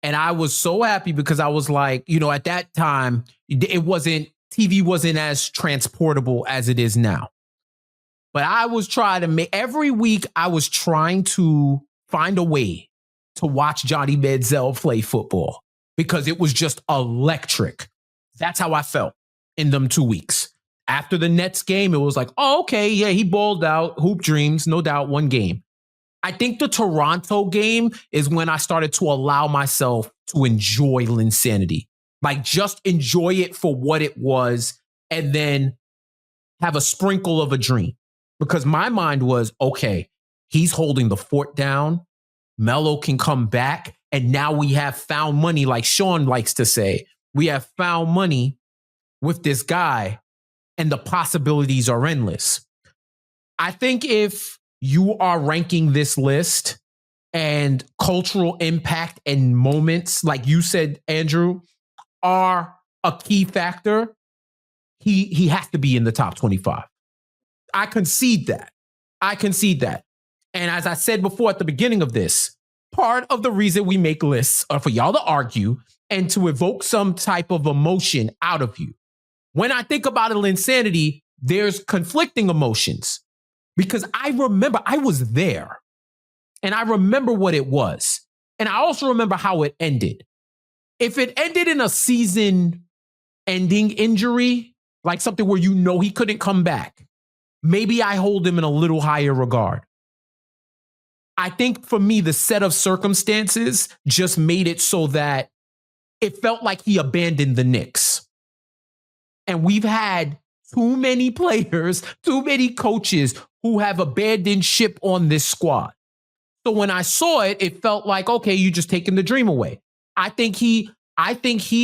Speaker 3: And I was so happy because I was like, you know, at that time, TV wasn't as transportable as it is now. But I was trying to make, every week I was trying to find a way to watch Johnny Manziel play football because it was just electric. That's how I felt in them 2 weeks. After the Nets game, it was like, oh, okay, yeah, he balled out, hoop dreams, no doubt, one game. I think the Toronto game is when I started to allow myself to enjoy Linsanity. Like just enjoy it for what it was and then have a sprinkle of a dream. Because my mind was, okay, he's holding the fort down. Melo can come back. And now we have found money, like Sean likes to say. We have found money with this guy and the possibilities are endless. I think if you are ranking this list and cultural impact and moments, like you said, Andrew, are a key factor, he has to be in the top 25. I concede that. And as I said before at the beginning of this, part of the reason we make lists are for y'all to argue and to evoke some type of emotion out of you. When I think about Linsanity, there's conflicting emotions. Because I remember I was there and I remember what it was. And I also remember how it ended. If it ended in a season ending injury, like something where you know he couldn't come back, maybe I hold him in a little higher regard. I think for me, the set of circumstances just made it so that it felt like he abandoned the Knicks. And we've had too many players, too many coaches who have abandoned ship on this squad. So when I saw it, it felt like, okay, you're just taking the dream away. I think he,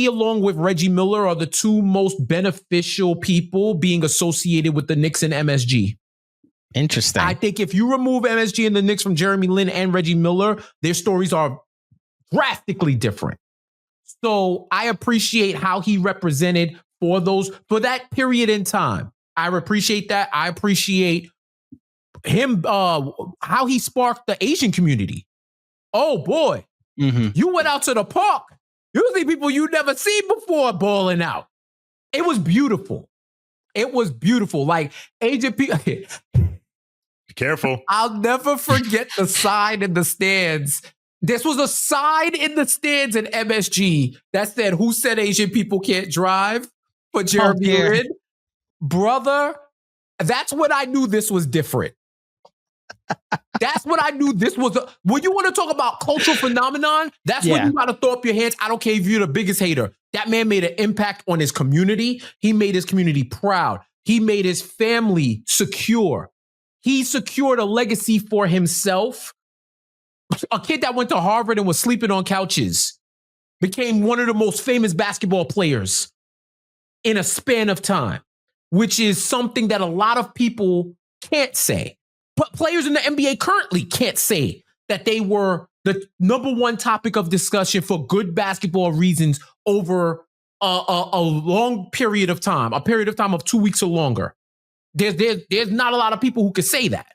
Speaker 3: along with Reggie Miller, are the two most beneficial people being associated with the Knicks and MSG.
Speaker 1: Interesting.
Speaker 3: I think if you remove MSG and the Knicks from Jeremy Lin and Reggie Miller, their stories are drastically different. So I appreciate how he represented for that period in time. I appreciate that. I appreciate him, how he sparked the Asian community. Oh boy, You went out to the park. You see people you never seen before balling out. It was beautiful. Like Asian people.
Speaker 2: Be careful.
Speaker 3: I'll never forget the sign in the stands. This was a sign in the stands at MSG that said, "Who said Asian people can't drive?" For Jeremy Lin. Brother, that's when I knew this was different. That's when I knew this was when you want to talk about cultural phenomenon, that's when you got to throw up your hands. I don't care if you're the biggest hater. That man made an impact on his community. He made his community proud. He made his family secure. He secured a legacy for himself. A kid that went to Harvard and was sleeping on couches became one of the most famous basketball players in a span of time, which is something that a lot of people can't say. But players in the NBA currently can't say that they were the number one topic of discussion for good basketball reasons over a long period of time, a period of time of 2 weeks or longer. There's not a lot of people who can say that.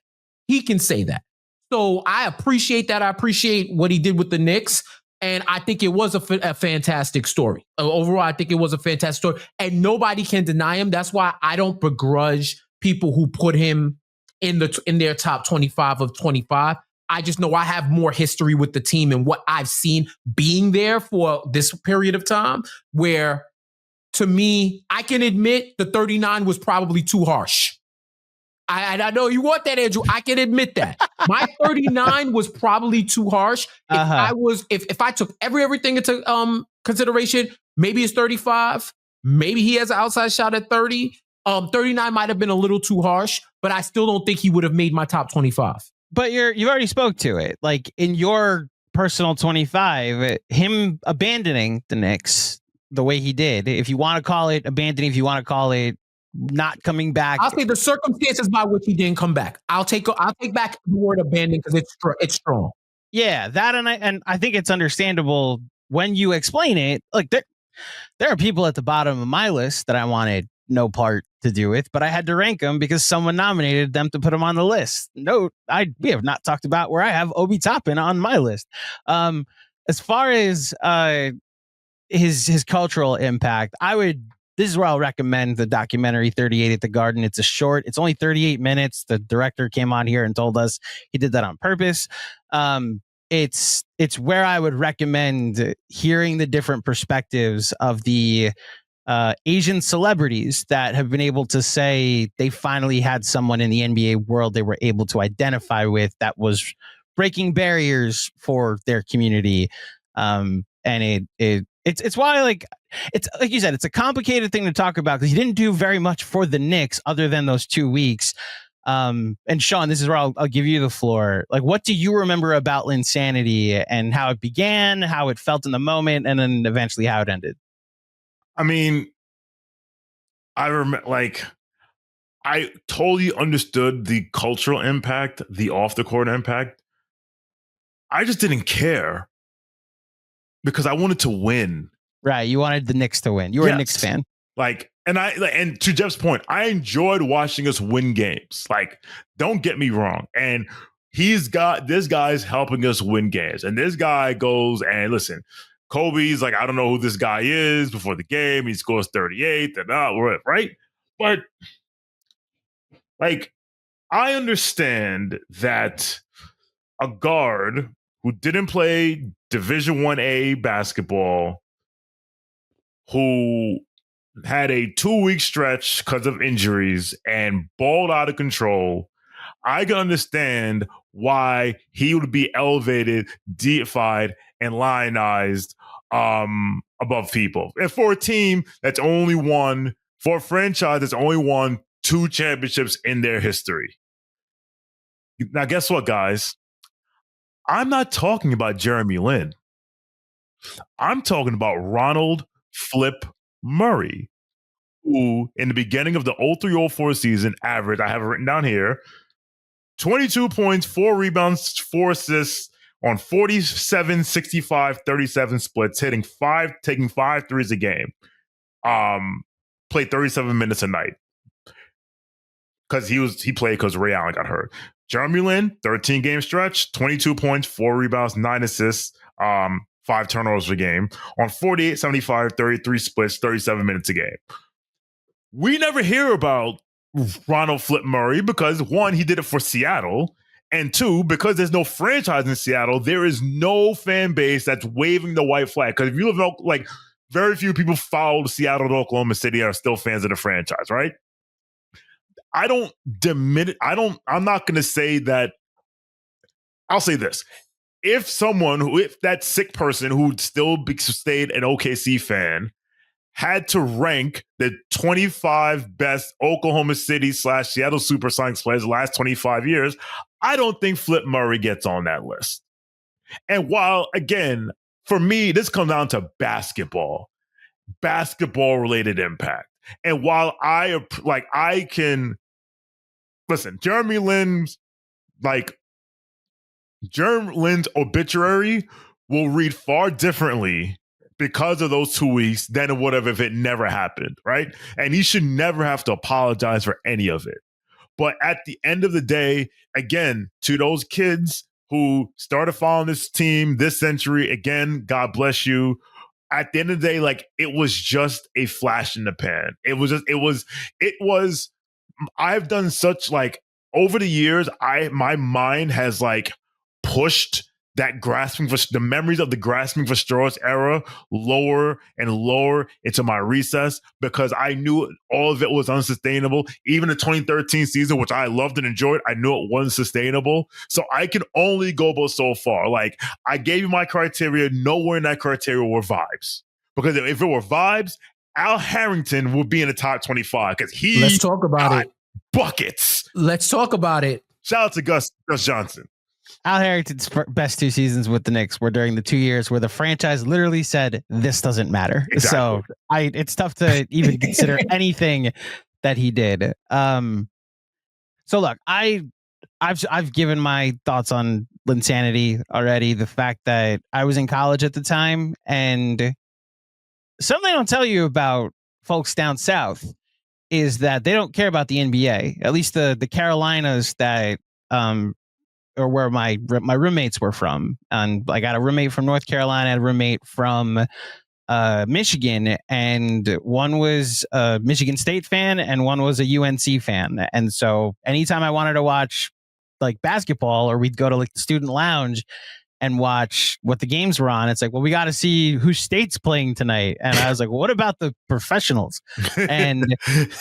Speaker 3: He can say that. So I appreciate that. I appreciate what he did with the Knicks. And I think it was a fantastic story. Overall, I think it was a fantastic story. And nobody can deny him. That's why I don't begrudge people who put him in their top 25 of 25. I just know I have more history with the team and what I've seen being there for this period of time where, to me, I can admit the 39 was probably too harsh. I know you want that, Andrew. I can admit that. My 39 was probably too harsh. If I took everything into consideration, maybe it's 35. Maybe he has an outside shot at 30. 39 might have been a little too harsh, but I still don't think he would have made my top 25.
Speaker 1: But you've already spoke to it. Like in your personal 25, him abandoning the Knicks the way he did, if you want to call it abandoning, if you want to call it not coming back,
Speaker 3: I'll say the circumstances by which he didn't come back. I'll take back the word abandon because it's strong.
Speaker 1: Yeah, that and I think it's understandable when you explain it. Like there are people at the bottom of my list that I wanted no part to do with, but I had to rank them because someone nominated them to put them on the list. Note, we have not talked about where I have Obi Toppin on my list. As far as his cultural impact, this is where I'll recommend the documentary 38 at the Garden. It's it's only 38 minutes. The director came on here and told us he did that on purpose. It's where I would recommend hearing the different perspectives of the Asian celebrities that have been able to say they finally had someone in the NBA world they were able to identify with that was breaking barriers for their community. And it's why, like, it's like you said, it's a complicated thing to talk about because he didn't do very much for the Knicks other than those 2 weeks. And Sean, this is where I'll give you the floor. Like, what do you remember about Linsanity and how it began, how it felt in the moment, and then eventually how it ended?
Speaker 2: I mean, I remember, like, I totally understood the cultural impact, the off the court impact. I just didn't care because I wanted to win.
Speaker 1: Right. You wanted the Knicks to win. You were a Knicks fan.
Speaker 2: Like, and to Jeff's point, I enjoyed watching us win games. Like, don't get me wrong. And this guy's helping us win games. And this guy goes and listen, Kobe's like, I don't know who this guy is before the game. He scores 38, right? But like, I understand that a guard who didn't play Division 1A basketball, who had a 2-week stretch because of injuries and balled out of control, I can understand why he would be elevated, deified, and lionized above people. And for a team that's only won, for a franchise that's only won 2 championships in their history. Now, guess what, guys? I'm not talking about Jeremy Lin. I'm talking about Ronald Flip Murray, who in the beginning of the 03-04 season averaged, I have it written down here, 22 points, 4 rebounds, 4 assists on 47, 65, 37 splits, taking 5 threes a game. Played 37 minutes a night. Because he played because Ray Allen got hurt. Jeremy Lin, 13-game stretch, 22 points, 4 rebounds, 9 assists, 5 turnovers a game on 48, 75, 33 splits, 37 minutes a game. We never hear about Ronald Flip Murray because, 1, he did it for Seattle, and 2, because there's no franchise in Seattle, there is no fan base that's waving the white flag. Because if you live in, like, very few people follow Seattle to Oklahoma City and are still fans of the franchise, right? I'm not going to say that. I'll say this. If that sick person who still stayed an OKC fan had to rank the 25 best Oklahoma City / Seattle Supersonics players the last 25 years, I don't think Flip Murray gets on that list. And while, again, for me, this comes down to basketball related impact. And while I can listen, Jeremy Lin's obituary will read far differently because of those 2 weeks than it would have if it never happened, right? And he should never have to apologize for any of it. But at the end of the day, again, to those kids who started following this team this century, again, God bless you. At the end of the day, like, it was just a flash in the pan. I've done such, like, over the years, my mind has, like, pushed that the memories of the grasping for straws era lower and lower into my recess because I knew all of it was unsustainable. Even the 2013 season, which I loved and enjoyed, I knew it wasn't sustainable. So I can only go but so far. Like, I gave you my criteria. Nowhere in that criteria were vibes. Because if it were vibes, Al Harrington would be in the top 25 because
Speaker 3: Let's talk about it.
Speaker 2: Buckets.
Speaker 3: Let's talk about it.
Speaker 2: Shout out to Gus Johnson.
Speaker 1: Al Harrington's best 2 seasons with the Knicks were during the 2 years where the franchise literally said, this doesn't matter.
Speaker 2: Exactly.
Speaker 1: So it's tough to even consider anything that he did. So look, I've given my thoughts on Linsanity already. The fact that I was in college at the time, and something I don't tell you about folks down south is that they don't care about the NBA. At least the Carolinas that or where my roommates were from. And I got a roommate from North Carolina, and a roommate from Michigan, and one was a Michigan State fan and one was a UNC fan. And so anytime I wanted to watch like basketball, or we'd go to like the student lounge and watch what the games were on, it's like, well, we got to see who state's playing tonight. And I was like, well, what about the professionals? And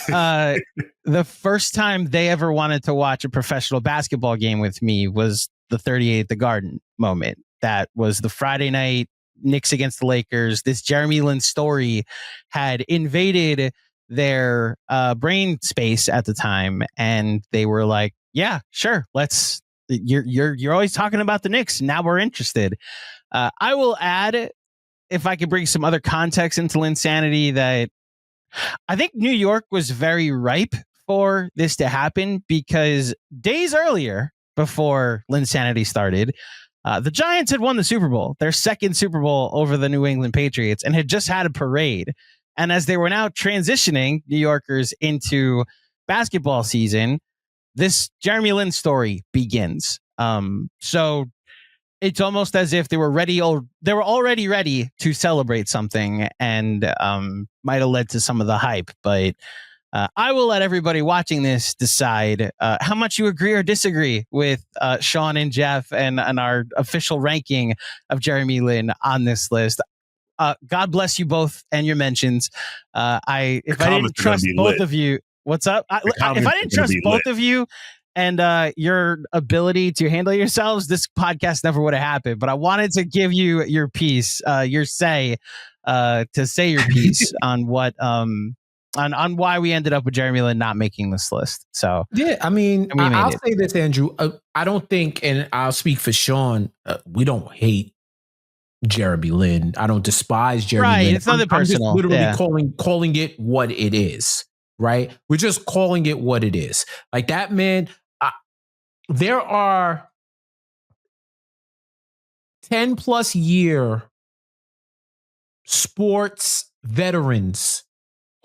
Speaker 1: the first time they ever wanted to watch a professional basketball game with me was the 38 at the Garden moment. That was the Friday night Knicks against the Lakers. This Jeremy Lin story had invaded their brain space at the time, and they were like, yeah, sure, let's. You're always talking about the Knicks. Now we're interested. I will add, if I could bring some other context into Linsanity, that I think New York was very ripe for this to happen, because days earlier, before Linsanity started, the Giants had won the Super Bowl, their second Super Bowl over the New England Patriots, and had just had a parade. And as they were now transitioning New Yorkers into basketball season, this Jeremy Lin story begins. So it's almost as if they were already ready to celebrate something, and might have led to some of the hype. But I will let everybody watching this decide how much you agree or disagree with Sean and Jeff and our official ranking of Jeremy Lin on this list. God bless you both and your mentions. If I didn't trust both of you, what's up? If I didn't trust both of you and your ability to handle yourselves, this podcast never would have happened. But I wanted to give you your piece, your say, to say your piece on what on why we ended up with Jeremy Lin not making this list. So
Speaker 3: yeah, I mean, I'll say this, Andrew. I don't think, and I'll speak for Sean, we don't hate Jeremy Lin. I don't despise Jeremy Lin.
Speaker 1: It's nothing personal.
Speaker 3: I'm just literally calling it what it is. Right? We're just calling it what it is. Like that man, there are 10 plus year sports veterans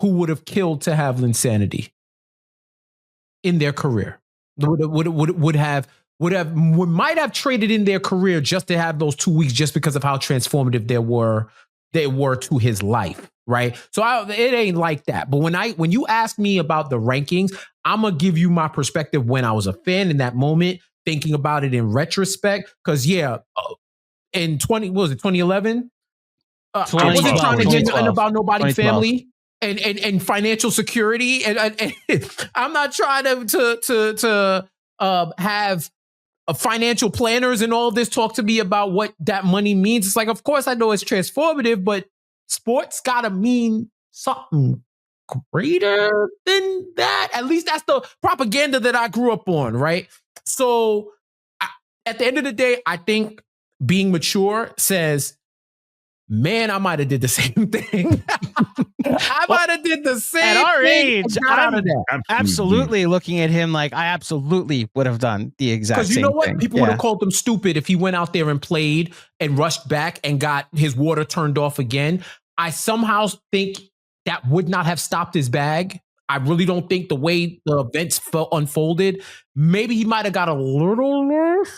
Speaker 3: who would have killed to have Linsanity in their career. Might have traded in their career just to have those 2 weeks, just because of how transformative they were to his life. Right. So it ain't like that. But when you ask me about the rankings, I'm going to give you my perspective when I was a fan in that moment, thinking about it in retrospect. Because, in 2011? I wasn't trying to get nothing about nobody family and financial security. And I'm not trying to have financial planners and all this talk to me about what that money means. It's like, of course, I know it's transformative, but sports gotta mean something greater than that. At least that's the propaganda that I grew up on, right? So at the end of the day, I think being mature says, man, I might have did the same thing. I might have did the same thing.
Speaker 1: At our age,
Speaker 2: I'm
Speaker 1: absolutely looking at him like I absolutely would have done the exact same thing. Because you know what?
Speaker 3: People would have called him stupid if he went out there and played and rushed back and got his water turned off again. I somehow think that would not have stopped his bag. I really don't think the way the events unfolded, maybe he might have got a little nerve,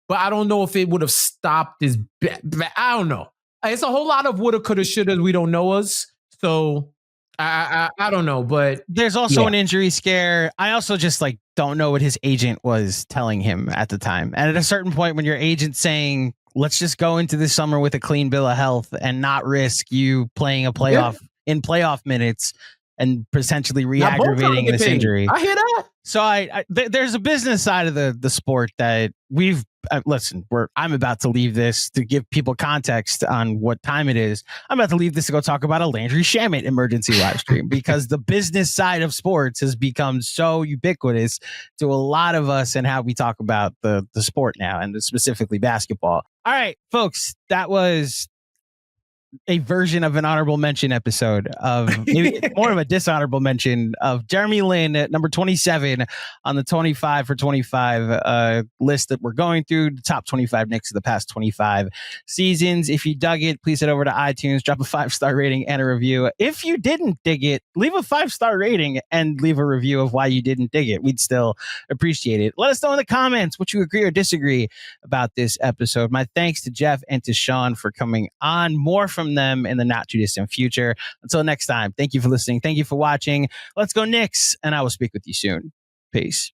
Speaker 3: but I don't know if it would have stopped his bag. I don't know. It's a whole lot of woulda, coulda, shoulda. We don't know us. So I don't know, but
Speaker 1: there's also an injury scare. I also just don't know what his agent was telling him at the time. And at a certain point, when your agent's saying, let's just go into this summer with a clean bill of health and not risk you playing a playoff in playoff minutes and potentially re-aggravating this injury.
Speaker 3: I hear that.
Speaker 1: So there's a business side of the sport that we've listen, I'm about to leave this to give people context on what time it is. I'm about to leave this to go talk about a Landry Shamet emergency live stream because the business side of sports has become so ubiquitous to a lot of us and how we talk about the sport now, and specifically basketball. All right, folks, that was a version of an honorable mention episode of maybe more of a dishonorable mention of Jeremy Lin at number 27 on the 25 for 25 list that we're going through, the top 25 Knicks of the past 25 seasons. If you dug it, please head over to iTunes, drop a 5-star rating and a review. If you didn't dig it, leave a 5-star rating and leave a review of why you didn't dig it. We'd still appreciate it. Let us know in the comments what you agree or disagree about this episode. My thanks to Jeff and to Sean for coming on. More from them in the not too distant future. Until next time, thank you for listening. Thank you for watching. Let's go Knicks, and I will speak with you soon. Peace.